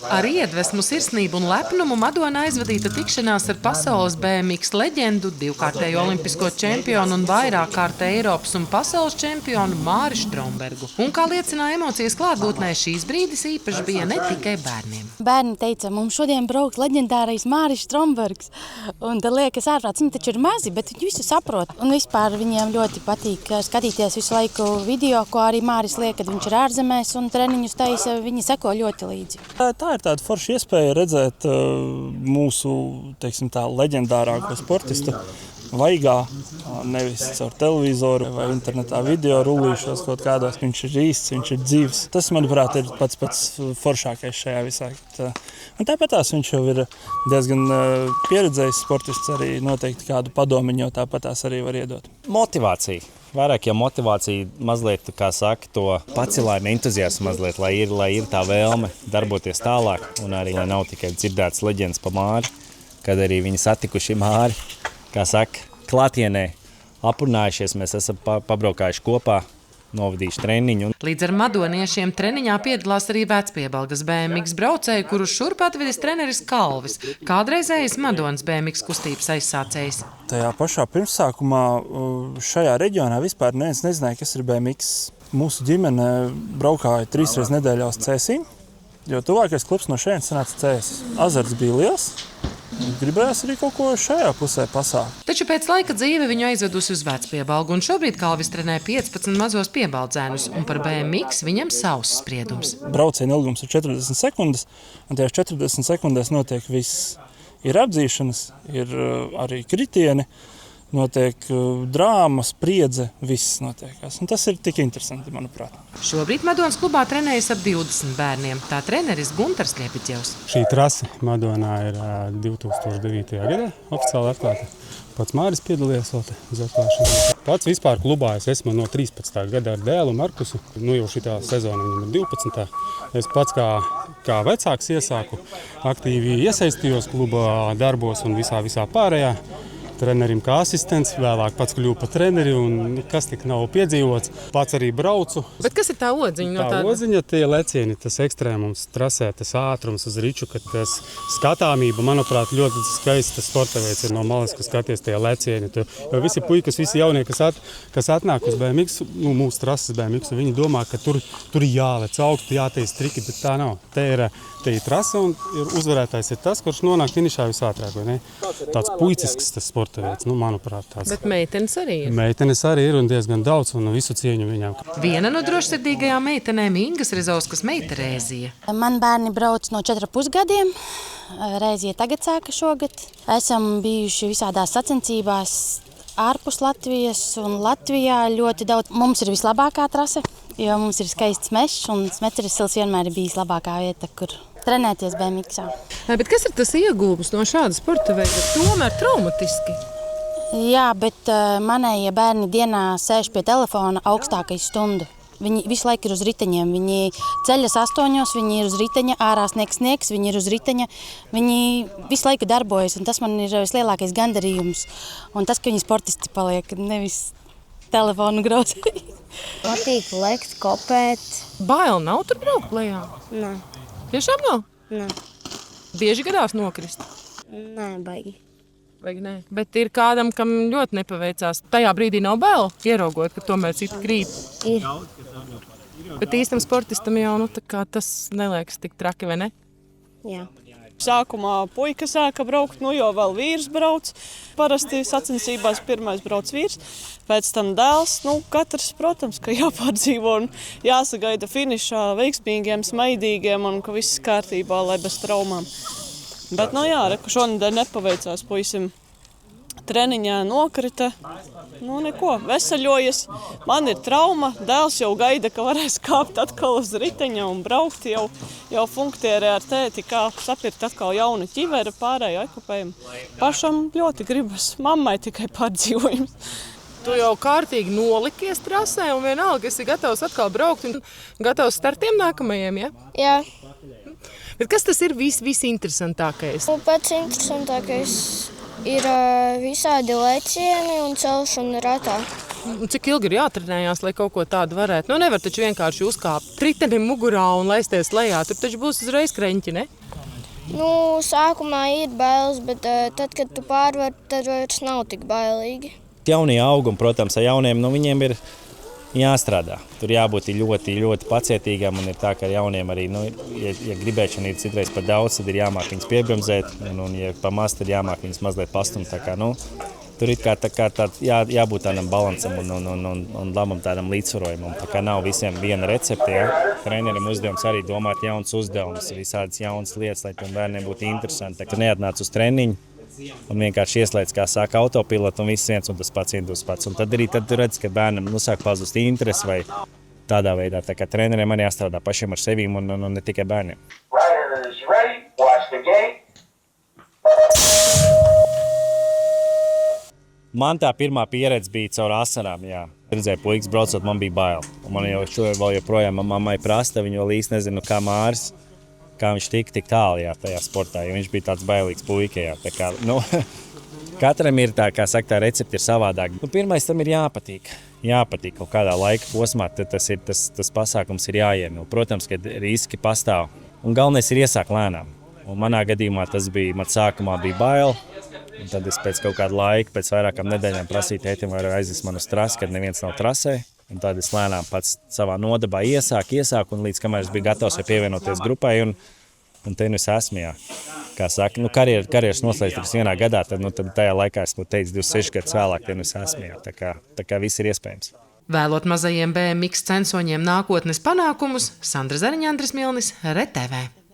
Ar iedvesmu, sirsnību un lepnumu Madona aizvadīta tikšanās ar pasaules BMX leģendu, divkārtējo olimpisko čempionu un vairākkārt Eiropas un pasaules čempionu Māri Strombergu. Un, kā liecināja emocijas klātbūtnē, šīs brīdis īpaši bija ne tikai bērniem. Bērni teica, mums šodien brauks leģendārais Māris Strombergs. Un tad liekas ārprāts, viņi taču ir mazi, bet viņi visu saprot. Un vispār viņiem ļoti patīk skatīties visu laiku video, ko arī Māris liek, kad viņš ir ārzemēs un treniņus taisa, viņi seko ļoti līdzi. Tā ir tāda forša iespēja redzēt mūsu, teiksim tā, leģendārāko sportistu vaigā, nevis caur televizoru vai internetā video rullīšos kaut kādos, viņš ir īsts, viņš ir dzīvs. Tas, manuprāt, ir pats foršākais šajā visā. Un tāpatās viņš jau ir diezgan pieredzējis sportists, arī noteikti kādu padomiņu, jo tāpatās arī var iedot. Motivācija. Vairāk jau motivācija mazliet, kā saka, to pacelājumu entuziasmu mazliet, lai ir tā vēlme darboties tālāk un arī, lai nav tikai dzirdēts leģendas pa Māri, kad arī viņi satikuši Māri, kā saka, klātienē aprunājušies, mēs esam pabraukājuši kopā, novadījuši treniņu. Līdz ar madoniešiem treniņā piedalās arī Vecpiebalgas BMX braucēji, kurus šurp atvedis treneris Kalvis, kādreizējais Madonas BMX kustības aizsācējs. Tajā pašā pirmsākumā šajā reģionā vispār neviens nezināja, kas ir BMX. Mūsu ģimene braukāja 3 reizes nedēļā uz Cēsīm, jo tuvākais klubs no šeit sanāca Cēsis. Azarts bija liels. Gribējās arī kaut ko šajā pusē pasākt. Taču pēc laika dzīve viņu aizvedusi uz Vecpiebalgu, un šobrīd Kalvis trenē 15 mazos piebaldzēnus, un par BMX viņam savs spriedums. Brauciena ilgums ir 40 sekundes, un tajās 40 sekundēs notiek viss. Ir apdzīšanas, ir arī kritieni, notiek drāma, spriedze, viss notiekās. Un tas ir tik interesanti, manuprāt. Šobrīd Madonas klubā trenējas ap 20 bērniem. Tā treneris Guntars Liepiķevs. Šī trase Madonā ir 2009. gadā oficiāli atklāta. Pats Māris piedalījās uz atklāšanu. Pats vispār klubā es esmu no 13. gada ar dēlu Markusu. Jau šitā sezona viņam ir 12. Es pats kā vecāks iesāku, aktīvi iesaistījos klubā darbos un visā pārējā. Trenerim kā asistents, vēlāk pats kļuvu par treneri un kas tik nav piedzīvots. Pats arī braucu. Bet kas ir tā odziņa no tāda? Tā odziņa, tie lecieni, tas ekstrēmums, trasē, tas ātrums uz riču, ka tas skatāmība, manuprāt, ļoti skaists sporta veids ir no malas, ka skaties tie lecieni. Jo visi puikas, visi jaunie, kas atnāk uz BMX, mūsu trases BMX, viņi domā, ka tur jālec augstu, jāteiz triki, bet tā nav. Te ir trase un uzvarētājs ir tas, kurš nonāk finišā visātrāk, vai ne? Tāds puicisks tas sporta veids, manuprāt, tāds. Bet meitenes arī ir? Meitenes arī ir un diezgan daudz un visu cieņu viņām. Viena no drošsirdīgajām meitenēm Ingas Rezauskas meita Rēzija. Man bērni brauc no 4,5 gadiem. Rēzija tagad sāka šogad. Esam bijuši visādās sacensībās ārpus Latvijas un Latvijā ļoti daudz. Mums ir vislabākā trase, jo mums ir skaists mežs un Smeceresils vienmēr ir bijis labākā vieta, kur trenēties BMX-ā. Bet kas ir tas iegūms no šāda sporta veida? Tomēr traumatiski. Jā, bet manējie bērni dienā sēž pie telefona augstākai stundu. Viņi visu laiku ir uz riteņiem. Viņi ceļas 8, viņi ir uz riteņa, ārā sniegs, viņi ir uz riteņa. Viņi visu laiku darbojas, un tas man ir vislielākais gandarījums. Un tas, ka viņi sportisti paliek, nevis telefonu grauzēji. Patīk lekt, kopēt. Bail nav tur braukt lejā? Nē. Tiešām nav? Nē. Bieži gadās nokrist? Nē, baigi. Vai ne? Bet ir kādam, kam ļoti nepaveicās. Tajā brīdī nav bail, ieraugot, ka tomēr citi krīt. Ir. Bet īstam sportistam jau tas neliekas tik traki, vai ne? Jā. Sākumā puika sāka braukt, jau vēl vīrs brauc. Parasti sacensībās pirmais brauc vīrs, pēc tam dēls. Katrs, protams, ka jāpārdzīvo un jāsagaida finišā veiksmīgiem, smaidīgiem un ka viss kārtībā, lai bez traumām. Bet, šonedēļ nepaveicās puisim. Treniņā nokrita, neko, veseļojas. Man ir trauma, dēls jau gaida, ka varēs kāpt atkal uz riteņa un braukt. Jau funktierē ar tēti, kā sapirkt atkal jaunu ķiveri, pārēju ekipējumu. Pašam ļoti gribas, mammai tikai pārdzīvojums. Tu jau kārtīgi nolikies trasē un vienalga esi gatavs atkal braukt un gatavs startiem nākamajiem, ja? Jā. Bet kas tas ir visinteresantākais? Pats interesantākais ir visādi lecieni un celšana ratā. Cik ilgi ir jātrenējās, lai kaut ko tādu varētu? Nu, nevar taču vienkārši uzkāpt ritenim mugurā un laisties lejā. Tur taču būs uzreiz kreņķi, ne? Nu, sākumā ir bailes, bet tad, kad tu pārvari, tad vairs nav tik bailīgi. Jaunie augumi, protams, ar jauniem, viņiem ir jāstrādā. Tur jābūt ļoti, ļoti pacietīgam un ir tā, ka ar jauniem arī, ja gribēšana ir citreiz par daudz, tad ir jāmāk viņus piebremzēt un ja pa maz, tad jāmāk viņus mazliet pastumt. Tā kā, tur ir jābūt tādam balansam un labam tādam līdzsvarojumam. Tā kā nav visiem viena recepte, ja? Trenerim uzdevums arī domāt jauns uzdevumus, visādas jaunas lietas, lai tiem bērniem būtu interesanti. Tu neatnāc uz treniņu un vienkārši ieslēdz, kā saka, autopilotu un viss viens un tas pats indus pats. Un tad arī tu redz, ka bērnam sāk pazust interesi vai tādā veidā. Tā kā treneriem arī jāstrādā pašiem ar sevīm un ne tikai bērniem. Man tā pirmā pieredze bija caur asarām, jā. Redzēju, puikas braucot, man bija bail. Un man joprojām mammai prasta, viņa vēl īsti nezinu, kā Māris, kā viņš tik tālu tajā sportā, jo viņš bija tāds bailīgs puika. Jā. Tā kā, katram ir tā, kā saka, tā recepte ir savādāk. Pirmais tam ir jāpatīk. Jāpatīk kaut kādā laika posmā, tad tas pasākums ir jāiemīl. Protams, ka riski pastāv. Un galvenais ir iesākt lēnām. Un manā gadījumā tas bija, man sākumā bija bail. Un tad es pēc kaut kāda laika, pēc vairākām nedēļām prasīju tētim, vai aizvest manu trasi, kad neviens nav trasē. Un tad es lēnām pats savā nodabā iesāku, un līdz kamēr es biju gatavs pievienoties grupai, un te es esmu, jā. Kā saka, karjeras noslēdz vienā gadā, tad tajā laikā es teicu 26 gadus vēlāk, te es esmu, jā. Tā kā viss ir iespējams. Vēlot mazajiem BMX censoņiem nākotnes panākumus, Sandra Zariņa, Andris Milnis, RTV.